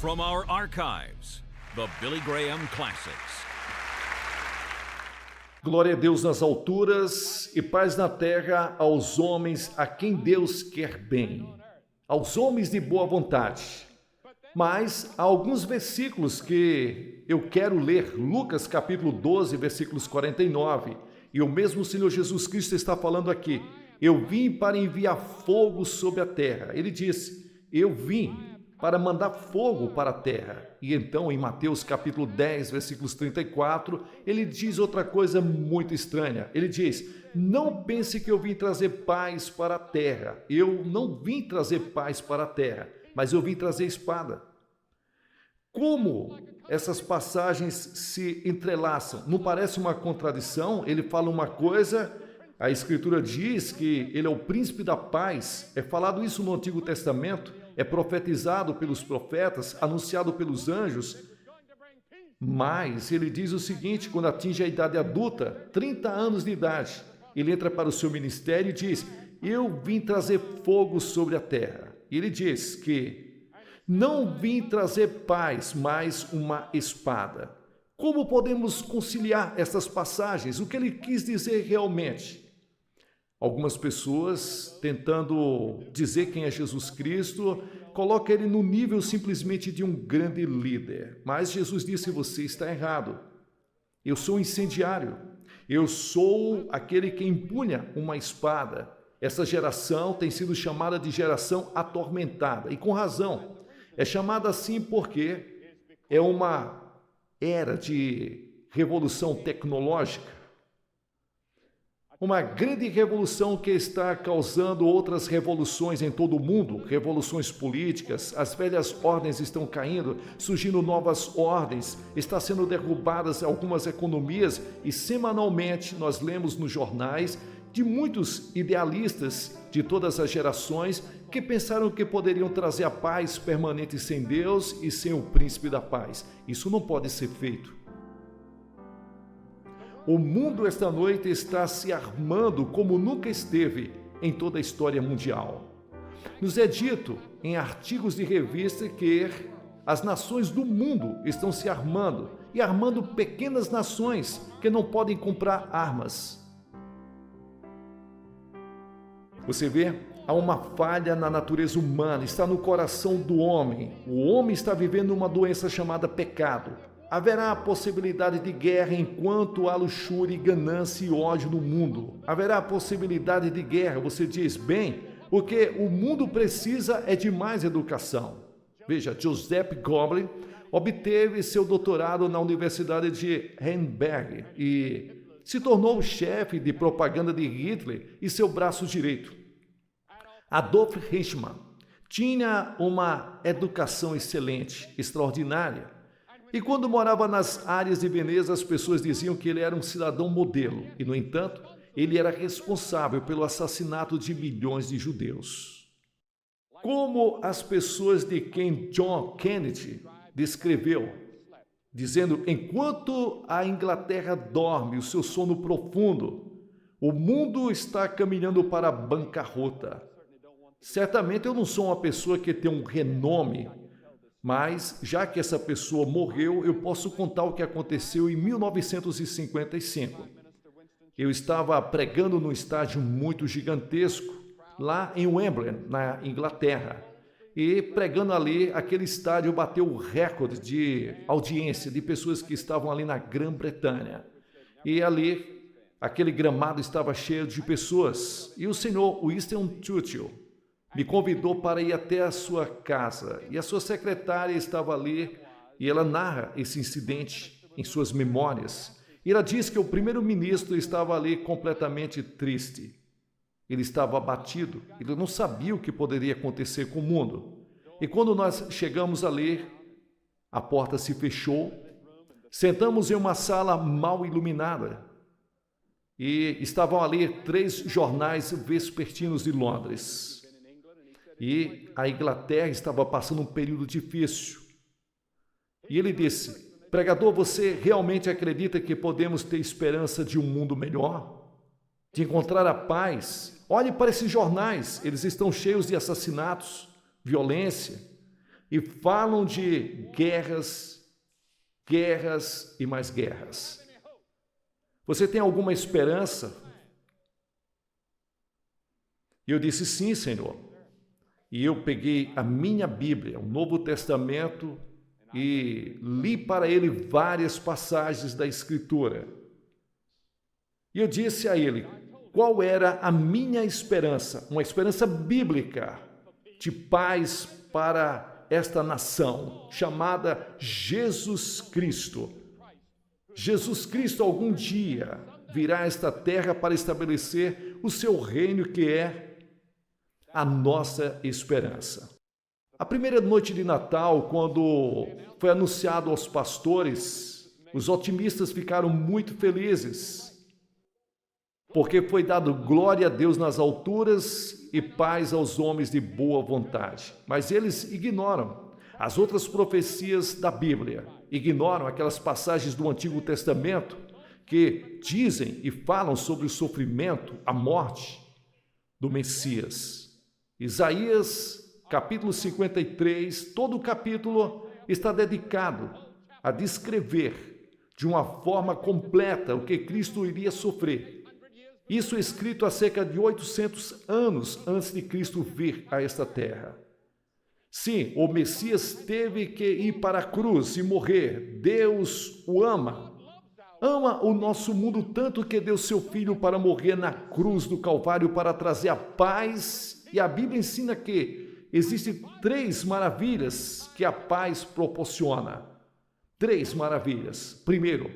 From our archives, the Billy Graham Classics. Glória a Deus nas alturas e paz na terra aos homens a quem Deus quer bem, aos homens de boa vontade. Mas há alguns versículos que eu quero ler, Lucas capítulo 12, versículos 49, e o mesmo Senhor Jesus Cristo está falando aqui: eu vim para enviar fogo sobre a terra. Ele disse: eu vim para mandar fogo para a terra. E então, em Mateus capítulo 10, versículos 34, ele diz outra coisa muito estranha. Ele diz: não pense que eu vim trazer paz para a terra. Eu não vim trazer paz para a terra, mas eu vim trazer espada. Como essas passagens se entrelaçam? Não parece uma contradição? Ele fala uma coisa, a Escritura diz que ele é o príncipe da paz. É falado isso no Antigo Testamento, é profetizado pelos profetas, anunciado pelos anjos. Mas ele diz o seguinte, quando atinge a idade adulta, 30 anos de idade, ele entra para o seu ministério e diz: eu vim trazer fogo sobre a terra. E ele diz que não vim trazer paz, mas uma espada. Como podemos conciliar essas passagens? O que ele quis dizer realmente? Algumas pessoas, tentando dizer quem é Jesus Cristo, colocam ele no nível simplesmente de um grande líder. Mas Jesus disse: você está errado. Eu sou incendiário. Eu sou aquele que empunha uma espada. Essa geração tem sido chamada de geração atormentada, e com razão. É chamada assim porque é uma era de revolução tecnológica, uma grande revolução que está causando outras revoluções em todo o mundo, revoluções políticas. As velhas ordens estão caindo, surgindo novas ordens, está sendo derrubadas algumas economias, e semanalmente nós lemos nos jornais de muitos idealistas de todas as gerações que pensaram que poderiam trazer a paz permanente sem Deus e sem o príncipe da paz. Isso não pode ser feito. O mundo esta noite está se armando como nunca esteve em toda a história mundial. Nos é dito em artigos de revista que as nações do mundo estão se armando, e armando pequenas nações que não podem comprar armas. Você vê, há uma falha na natureza humana, está no coração do homem. O homem está vivendo uma doença chamada pecado. Haverá a possibilidade de guerra enquanto há luxúria e ganância e ódio no mundo. Haverá a possibilidade de guerra. Você diz: bem, o que o mundo precisa é de mais educação. Veja, Joseph Goebbels obteve seu doutorado na Universidade de Heidelberg e se tornou o chefe de propaganda de Hitler e seu braço direito. Adolf Eichmann tinha uma educação excelente, extraordinária. E quando morava nas áreas de Veneza, as pessoas diziam que ele era um cidadão modelo. E, no entanto, ele era responsável pelo assassinato de milhões de judeus. Como as pessoas de quem John Kennedy descreveu, dizendo: enquanto a Inglaterra dorme o seu sono profundo, o mundo está caminhando para a bancarrota. Certamente eu não sou uma pessoa que tem um renome, mas já que essa pessoa morreu, eu posso contar o que aconteceu em 1955. Eu estava pregando num estádio muito gigantesco, lá em Wembley, na Inglaterra. E pregando ali, aquele estádio bateu o recorde de audiência de pessoas que estavam ali na Grã-Bretanha. E ali, aquele gramado estava cheio de pessoas. E o senhor Winston Churchill me convidou para ir até a sua casa. E a sua secretária estava ali e ela narra esse incidente em suas memórias. E ela diz que o primeiro-ministro estava ali completamente triste. Ele estava abatido, ele não sabia o que poderia acontecer com o mundo. E quando nós chegamos ali, a porta se fechou, sentamos em uma sala mal iluminada e estavam ali 3 jornais vespertinos de Londres. E a Inglaterra estava passando um período difícil. E ele disse: pregador, você realmente acredita que podemos ter esperança de um mundo melhor? De encontrar a paz? Olhe para esses jornais, eles estão cheios de assassinatos, violência. e falam de guerras, guerras e mais guerras. Você tem alguma esperança? E eu disse, sim, Senhor. E eu peguei a minha Bíblia, o Novo Testamento, e li para ele várias passagens da Escritura. E eu disse a ele qual era a minha esperança, uma esperança bíblica de paz para esta nação, chamada Jesus Cristo. Jesus Cristo algum dia virá a esta terra para estabelecer o seu reino, que é a nossa esperança. A primeira noite de Natal, quando foi anunciado aos pastores, os otimistas ficaram muito felizes, porque foi dado glória a Deus nas alturas e paz aos homens de boa vontade. Mas eles ignoram as outras profecias da Bíblia, ignoram aquelas passagens do Antigo Testamento que dizem e falam sobre o sofrimento, a morte do Messias. Isaías, capítulo 53, todo o capítulo está dedicado a descrever de uma forma completa o que Cristo iria sofrer. Isso é escrito há cerca de 800 anos antes de Cristo vir a esta terra. Sim, o Messias teve que ir para a cruz e morrer. Deus o ama. Ama o nosso mundo tanto que deu seu Filho para morrer na cruz do Calvário para trazer a paz. E a Bíblia ensina que existem 3 maravilhas que a paz proporciona. 3 maravilhas. Primeiro,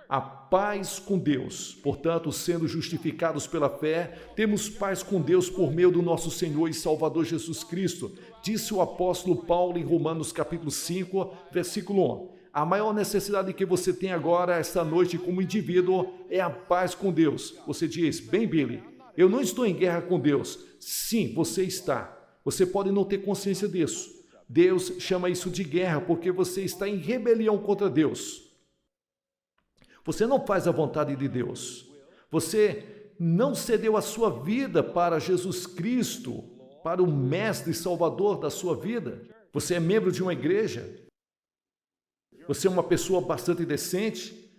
a paz com Deus. Portanto, sendo justificados pela fé, temos paz com Deus por meio do nosso Senhor e Salvador Jesus Cristo. Disse o apóstolo Paulo em Romanos capítulo 5, versículo 1. A maior necessidade que você tem agora, esta noite, como indivíduo, é a paz com Deus. Você diz, bem, Billy, eu não estou em guerra com Deus. Sim, você está. Você pode não ter consciência disso. Deus chama isso de guerra porque você está em rebelião contra Deus. Você não faz a vontade de Deus. Você não cedeu a sua vida para Jesus Cristo, para o Mestre e Salvador da sua vida. Você é membro de uma igreja. Você é uma pessoa bastante decente.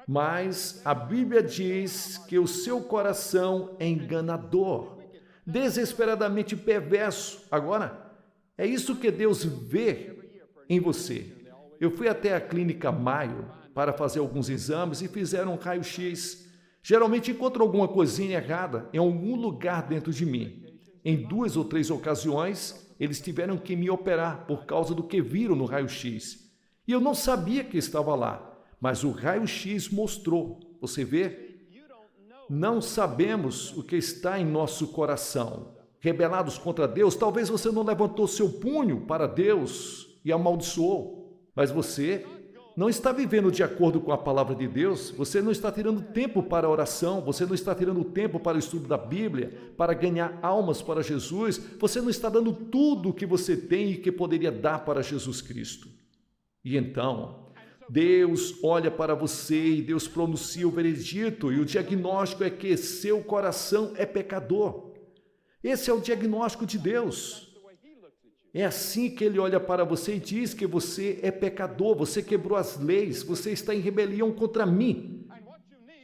Mas a Bíblia diz que o seu coração é enganador, desesperadamente perverso. Agora, é isso que Deus vê em você. Eu fui até a clínica Mayo para fazer alguns exames e fizeram um raio-x. Geralmente encontro alguma coisinha errada em algum lugar dentro de mim. Em 2 ou 3 ocasiões, eles tiveram que me operar por causa do que viram no raio-x. E eu não sabia que estava lá, mas o raio-x mostrou. Você vê? Não sabemos o que está em nosso coração. Rebelados contra Deus, talvez você não levantou seu punho para Deus e amaldiçoou, mas você não está vivendo de acordo com a palavra de Deus, você não está tirando tempo para a oração, você não está tirando tempo para o estudo da Bíblia, para ganhar almas para Jesus, você não está dando tudo o que você tem e que poderia dar para Jesus Cristo. E então, Deus olha para você e Deus pronuncia o veredito, e o diagnóstico é que seu coração é pecador. Esse é o diagnóstico de Deus. É assim que Ele olha para você e diz que você é pecador, você quebrou as leis, você está em rebelião contra mim.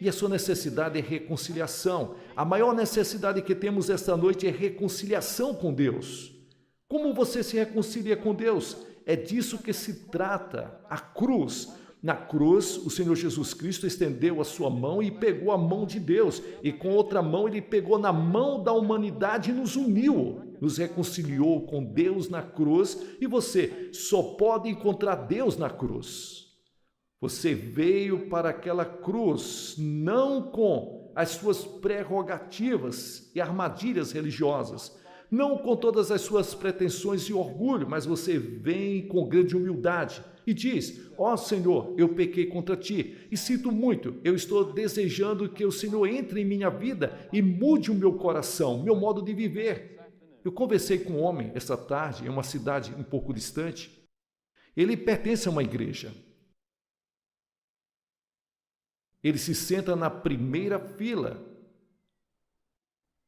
E a sua necessidade é reconciliação. A maior necessidade que temos esta noite é reconciliação com Deus. Como você se reconcilia com Deus? É disso que se trata, a cruz. Na cruz, o Senhor Jesus Cristo estendeu a sua mão e pegou a mão de Deus. E com outra mão, Ele pegou na mão da humanidade e nos uniu. Nos reconciliou com Deus na cruz. E você só pode encontrar Deus na cruz. Você veio para aquela cruz não com as suas prerrogativas e armadilhas religiosas, não com todas as suas pretensões e orgulho, mas você vem com grande humildade e diz, ó Senhor, eu pequei contra ti e sinto muito, eu estou desejando que o Senhor entre em minha vida e mude o meu coração, meu modo de viver. Eu conversei com um homem esta tarde em uma cidade um pouco distante. Ele pertence a uma igreja. Ele se senta na primeira fila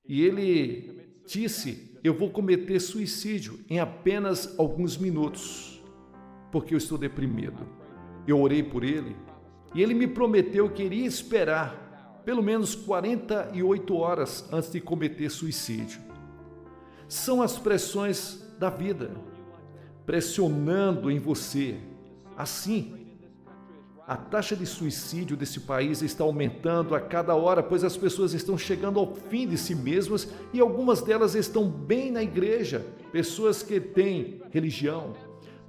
e ele disse eu vou cometer suicídio em apenas alguns minutos, porque eu estou deprimido. Eu orei por ele e ele me prometeu que iria esperar pelo menos 48 horas antes de cometer suicídio. São as pressões da vida, pressionando em você. Assim, a taxa de suicídio desse país está aumentando a cada hora, pois as pessoas estão chegando ao fim de si mesmas e algumas delas estão bem na igreja, pessoas que têm religião,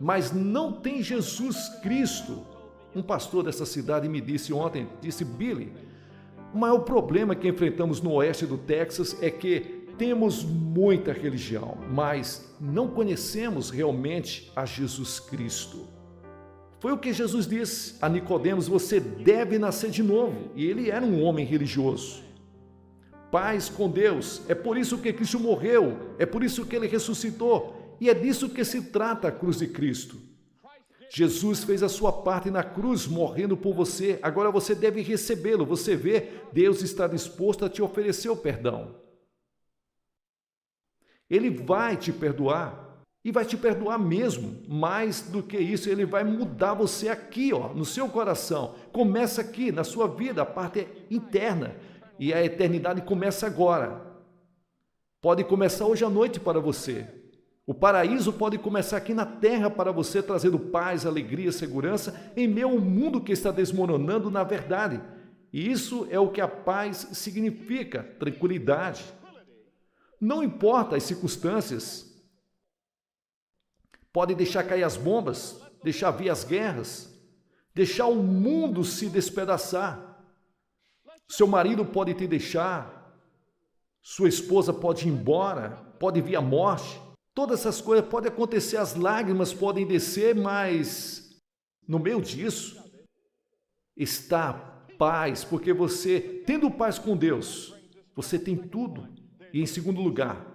mas não têm Jesus Cristo. Um pastor dessa cidade me disse ontem, Billy, o maior problema que enfrentamos no oeste do Texas é que temos muita religião, mas não conhecemos realmente a Jesus Cristo. Foi o que Jesus disse a Nicodemos: você deve nascer de novo. E ele era um homem religioso. Paz com Deus, é por isso que Cristo morreu, é por isso que ele ressuscitou, e é disso que se trata a cruz de Cristo. Jesus fez a sua parte na cruz, morrendo por você. Agora você deve recebê-lo. Você vê, Deus está disposto a te oferecer o perdão. Ele vai te perdoar. E vai te perdoar mesmo. Mais do que isso, ele vai mudar você aqui, no seu coração. Começa aqui, na sua vida, a parte interna. E a eternidade começa agora. Pode começar hoje à noite para você. O paraíso pode começar aqui na terra para você, trazendo paz, alegria, segurança, em meio ao mundo que está desmoronando na verdade. E isso é o que a paz significa, tranquilidade. Não importa as circunstâncias. Pode deixar cair as bombas, deixar vir as guerras, deixar o mundo se despedaçar. Seu marido pode te deixar, sua esposa pode ir embora, pode vir a morte. Todas essas coisas podem acontecer, as lágrimas podem descer, mas no meio disso está a paz, porque você, tendo paz com Deus, você tem tudo. E em segundo lugar,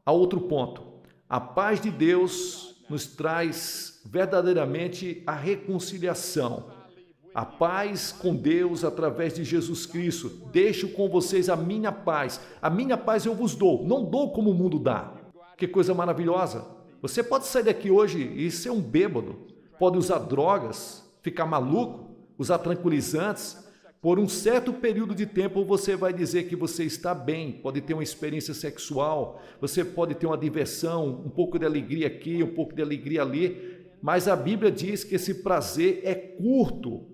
há outro ponto, a paz de Deus nos traz verdadeiramente a reconciliação. A paz com Deus através de Jesus Cristo. Deixo com vocês a minha paz. A minha paz eu vos dou, não dou como o mundo dá. Que coisa maravilhosa. Você pode sair daqui hoje e ser um bêbado. Pode usar drogas, ficar maluco, usar tranquilizantes. Por um certo período de tempo você vai dizer que você está bem, pode ter uma experiência sexual, você pode ter uma diversão, um pouco de alegria aqui, um pouco de alegria ali, mas a Bíblia diz que esse prazer é curto,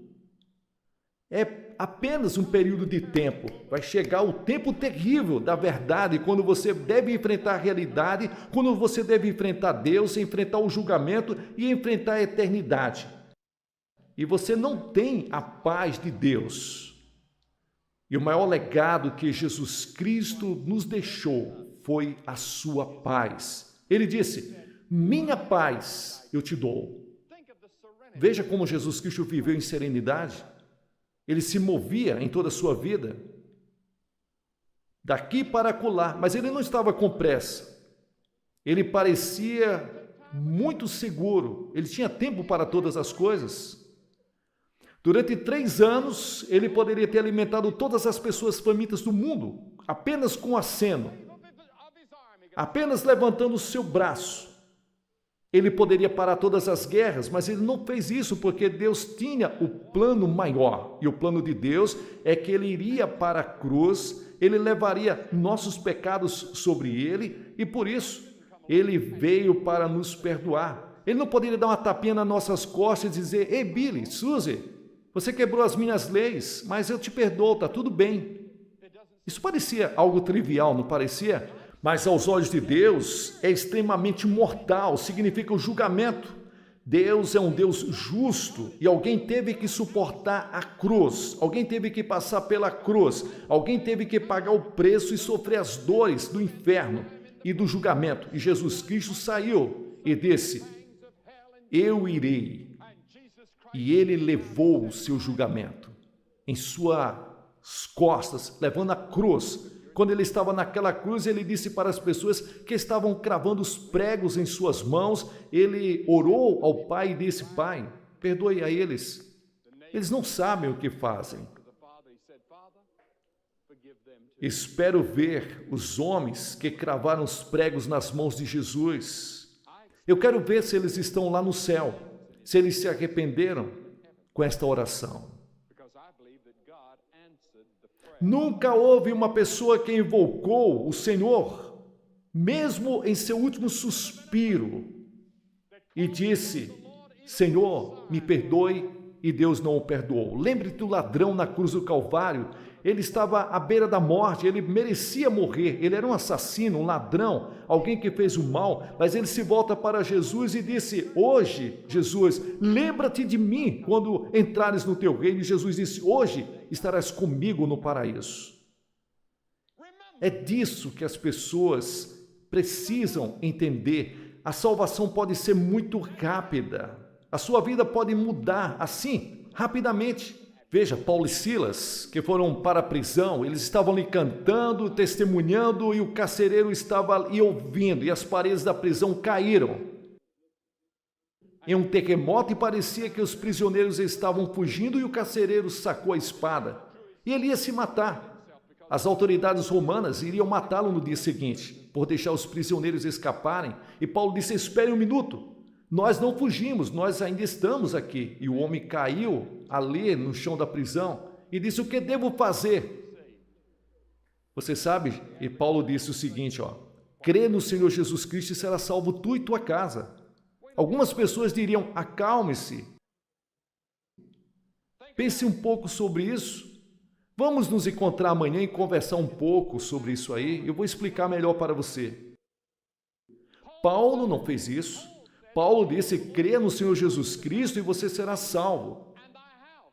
é apenas um período de tempo. Vai chegar o tempo terrível da verdade, quando você deve enfrentar a realidade, quando você deve enfrentar Deus, enfrentar o julgamento e enfrentar a eternidade. E você não tem a paz de Deus. E o maior legado que Jesus Cristo nos deixou foi a sua paz. Ele disse: minha paz eu te dou. Veja como Jesus Cristo viveu em serenidade. Ele se movia em toda a sua vida, daqui para acolá, mas ele não estava com pressa. Ele parecia muito seguro. Ele tinha tempo para todas as coisas. Durante 3 anos, ele poderia ter alimentado todas as pessoas famintas do mundo, apenas com aceno, apenas levantando o seu braço. Ele poderia parar todas as guerras, mas ele não fez isso porque Deus tinha o plano maior. E o plano de Deus é que ele iria para a cruz, ele levaria nossos pecados sobre ele e por isso ele veio para nos perdoar. Ele não poderia dar uma tapinha nas nossas costas e dizer: ei, Billy, Suzy, você quebrou as minhas leis, mas eu te perdoo, está tudo bem. Isso parecia algo trivial, não parecia? Mas aos olhos de Deus é extremamente mortal, significa o julgamento. Deus é um Deus justo e alguém teve que suportar a cruz, alguém teve que passar pela cruz, alguém teve que pagar o preço e sofrer as dores do inferno e do julgamento. E Jesus Cristo saiu e disse: eu irei. E ele levou o seu julgamento em suas costas, levando a cruz. Quando ele estava naquela cruz, ele disse para as pessoas que estavam cravando os pregos em suas mãos, ele orou ao Pai e disse: Pai, perdoe a eles não sabem o que fazem. Espero ver os homens que cravaram os pregos nas mãos de Jesus. Eu quero ver se eles estão lá no céu, se eles se arrependeram com esta oração. Nunca houve uma pessoa que invocou o Senhor, mesmo em seu último suspiro, e disse: Senhor, me perdoe, e Deus não o perdoou. Lembre-te do ladrão na cruz do Calvário. Ele estava à beira da morte, ele merecia morrer, ele era um assassino, um ladrão, alguém que fez o mal, mas ele se volta para Jesus e disse: hoje, Jesus, lembra-te de mim quando entrares no teu reino. E Jesus disse: hoje estarás comigo no paraíso. É disso que as pessoas precisam entender. A salvação pode ser muito rápida, a sua vida pode mudar assim, rapidamente. Veja, Paulo e Silas, que foram para a prisão, eles estavam ali cantando, testemunhando, e o carcereiro estava ali ouvindo, e as paredes da prisão caíram em um terremoto, e parecia que os prisioneiros estavam fugindo, e o carcereiro sacou a espada, e ele ia se matar. As autoridades romanas iriam matá-lo no dia seguinte, por deixar os prisioneiros escaparem, e Paulo disse: espere um minuto. Nós não fugimos, nós ainda estamos aqui. E o homem caiu ali no chão da prisão e disse: o que devo fazer? Você sabe? E Paulo disse o seguinte, crê no Senhor Jesus Cristo e será salvo tu e tua casa. Algumas pessoas diriam: acalme-se. Pense um pouco sobre isso. Vamos nos encontrar amanhã e conversar um pouco sobre isso aí. Eu vou explicar melhor para você. Paulo não fez isso. Paulo disse: crê no Senhor Jesus Cristo e você será salvo.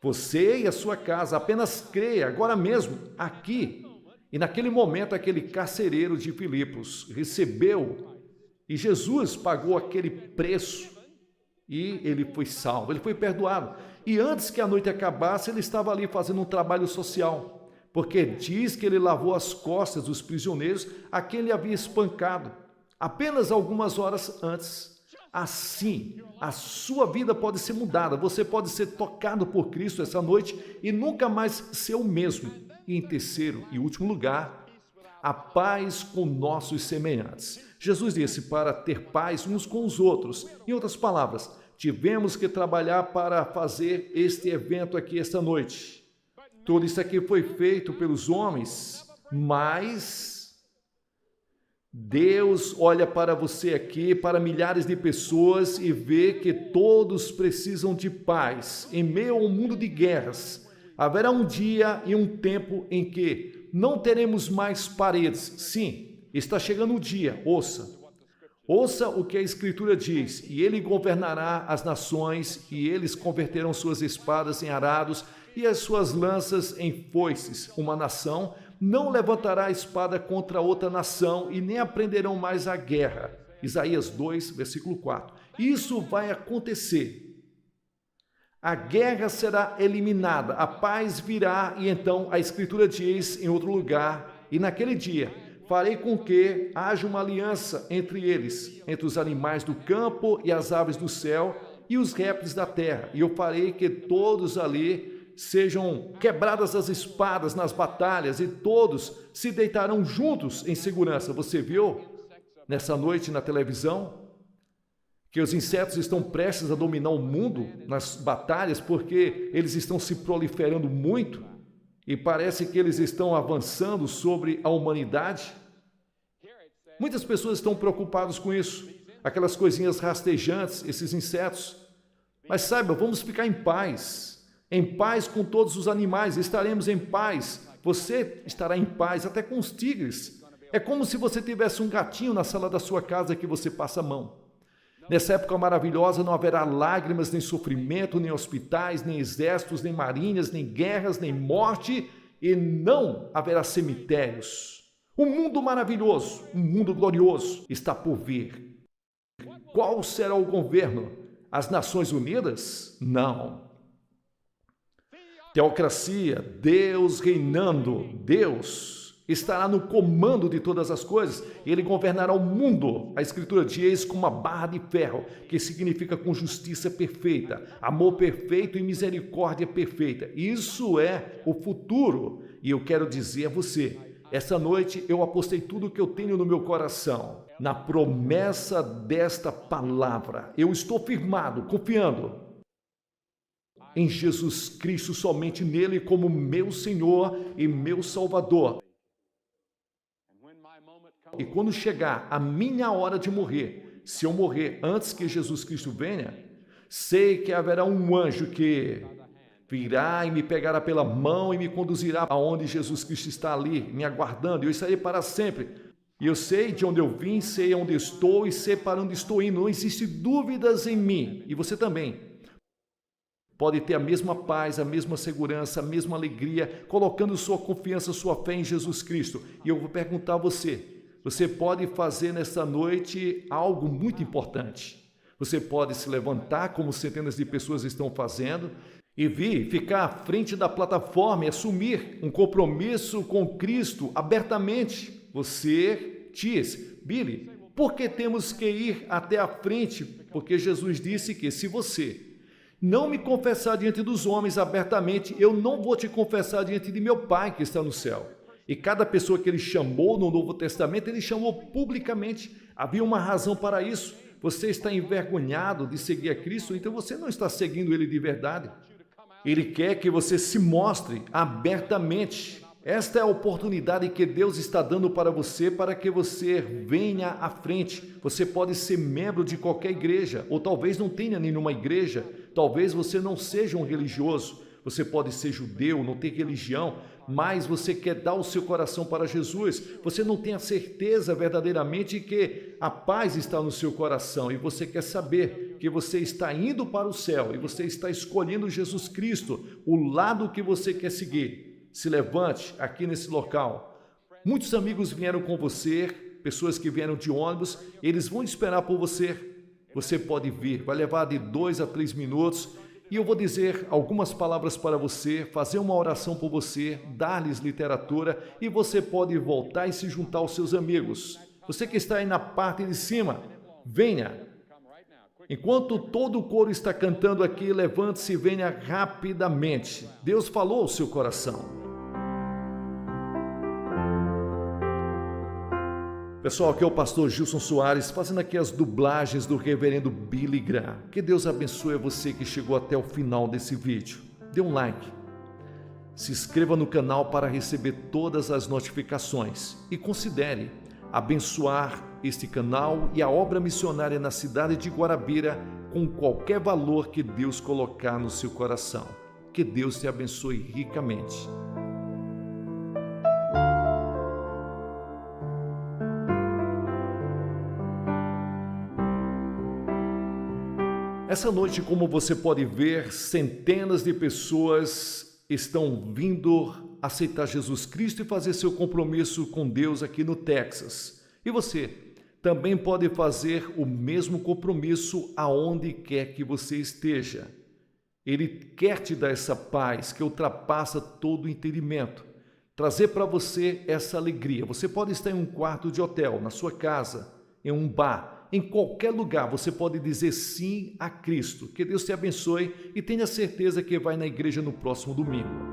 Você e a sua casa, apenas creia, agora mesmo, aqui. E naquele momento, aquele carcereiro de Filipos recebeu, e Jesus pagou aquele preço, e ele foi salvo, ele foi perdoado. E antes que a noite acabasse, ele estava ali fazendo um trabalho social, porque diz que ele lavou as costas dos prisioneiros a quem ele havia espancado, apenas algumas horas antes. Assim, a sua vida pode ser mudada, você pode ser tocado por Cristo essa noite e nunca mais ser o mesmo. E em terceiro e último lugar, a paz com nossos semelhantes. Jesus disse para ter paz uns com os outros. Em outras palavras, tivemos que trabalhar para fazer este evento aqui esta noite. Tudo isso aqui foi feito pelos homens, mas Deus olha para você aqui, para milhares de pessoas, e vê que todos precisam de paz. Em meio a um mundo de guerras, haverá um dia e um tempo em que não teremos mais paredes. Sim, está chegando o dia, ouça. Ouça o que a Escritura diz: e ele governará as nações, e eles converterão suas espadas em arados e as suas lanças em foices. Uma nação não levantará a espada contra outra nação e nem aprenderão mais a guerra. Isaías 2, versículo 4. Isso vai acontecer. A guerra será eliminada, a paz virá, e então a Escritura diz em outro lugar: e naquele dia farei com que haja uma aliança entre eles, entre os animais do campo e as aves do céu e os répteis da terra, e eu farei que todos ali sejam quebradas as espadas nas batalhas, e todos se deitarão juntos em segurança. Você viu nessa noite na televisão que os insetos estão prestes a dominar o mundo nas batalhas, porque eles estão se proliferando muito e parece que eles estão avançando sobre a humanidade? Muitas pessoas estão preocupadas com isso, aquelas coisinhas rastejantes, esses insetos. Mas saiba, vamos ficar em paz com todos os animais, estaremos em paz. Você estará em paz até com os tigres. É como se você tivesse um gatinho na sala da sua casa que você passa a mão. Nessa época maravilhosa não haverá lágrimas, nem sofrimento, nem hospitais, nem exércitos, nem marinhas, nem guerras, nem morte, e não haverá cemitérios. Um mundo maravilhoso, um mundo glorioso está por vir. Qual será o governo? As Nações Unidas? Não. Teocracia, Deus reinando, Deus estará no comando de todas as coisas, ele governará o mundo. A Escritura diz com uma barra de ferro, que significa com justiça perfeita, amor perfeito e misericórdia perfeita. Isso é o futuro, e eu quero dizer a você, Essa noite eu apostei tudo o que eu tenho no meu coração, na promessa desta palavra. Eu estou firmado, confiando em Jesus Cristo, somente nele como meu Senhor e meu Salvador. E quando chegar a minha hora de morrer, se eu morrer antes que Jesus Cristo venha, sei que haverá um anjo que virá e me pegará pela mão e me conduzirá aonde Jesus Cristo está ali, me aguardando. Eu estarei para sempre. E eu sei de onde eu vim, sei onde estou e sei para onde estou indo. Não existe dúvidas em mim. E você também pode ter a mesma paz, a mesma segurança, a mesma alegria, colocando sua confiança, sua fé em Jesus Cristo. E eu vou perguntar a você pode fazer nesta noite algo muito importante. Você pode se levantar, como centenas de pessoas estão fazendo, e ficar à frente da plataforma e assumir um compromisso com Cristo abertamente. Você diz, Billy, por que temos que ir até a frente? Porque Jesus disse que se você não me confessar diante dos homens abertamente, eu não vou te confessar diante de meu Pai que está no céu. E cada pessoa que ele chamou no Novo Testamento, ele chamou publicamente. Havia uma razão para isso. Você está envergonhado de seguir a Cristo, então você não está seguindo ele de verdade. Ele quer que você se mostre abertamente. Esta é a oportunidade que Deus está dando para que você venha à frente. Você pode ser membro de qualquer igreja, ou talvez não tenha nenhuma igreja, talvez você não seja um religioso. Você pode ser judeu, não ter religião, mas você quer dar o seu coração para Jesus. Você não tem a certeza verdadeiramente que a paz está no seu coração e você quer saber que você está indo para o céu e você está escolhendo Jesus Cristo, o lado que você quer seguir. Se levante aqui nesse local. Muitos amigos vieram com você, pessoas que vieram de ônibus, eles vão esperar por você. Você pode vir, vai levar de 2 a 3 minutos. E eu vou dizer algumas palavras para você, fazer uma oração por você, dar-lhes literatura e você pode voltar e se juntar aos seus amigos. Você que está aí na parte de cima, venha. Enquanto todo o coro está cantando aqui, levante-se e venha rapidamente. Deus falou ao seu coração. Pessoal, aqui é o pastor Gilson Soares, fazendo aqui as dublagens do reverendo Billy Graham. Que Deus abençoe você que chegou até o final desse vídeo. Dê um like. Se inscreva no canal para receber todas as notificações. E considere abençoar este canal e a obra missionária na cidade de Guarabira com qualquer valor que Deus colocar no seu coração. Que Deus te abençoe ricamente. Essa noite, como você pode ver, centenas de pessoas estão vindo aceitar Jesus Cristo e fazer seu compromisso com Deus aqui no Texas. E você também pode fazer o mesmo compromisso aonde quer que você esteja. Ele quer te dar essa paz que ultrapassa todo o entendimento, trazer para você essa alegria. Você pode estar em um quarto de hotel, na sua casa, em um bar, em qualquer lugar, você pode dizer sim a Cristo. Que Deus te abençoe e tenha certeza que vai na igreja no próximo domingo.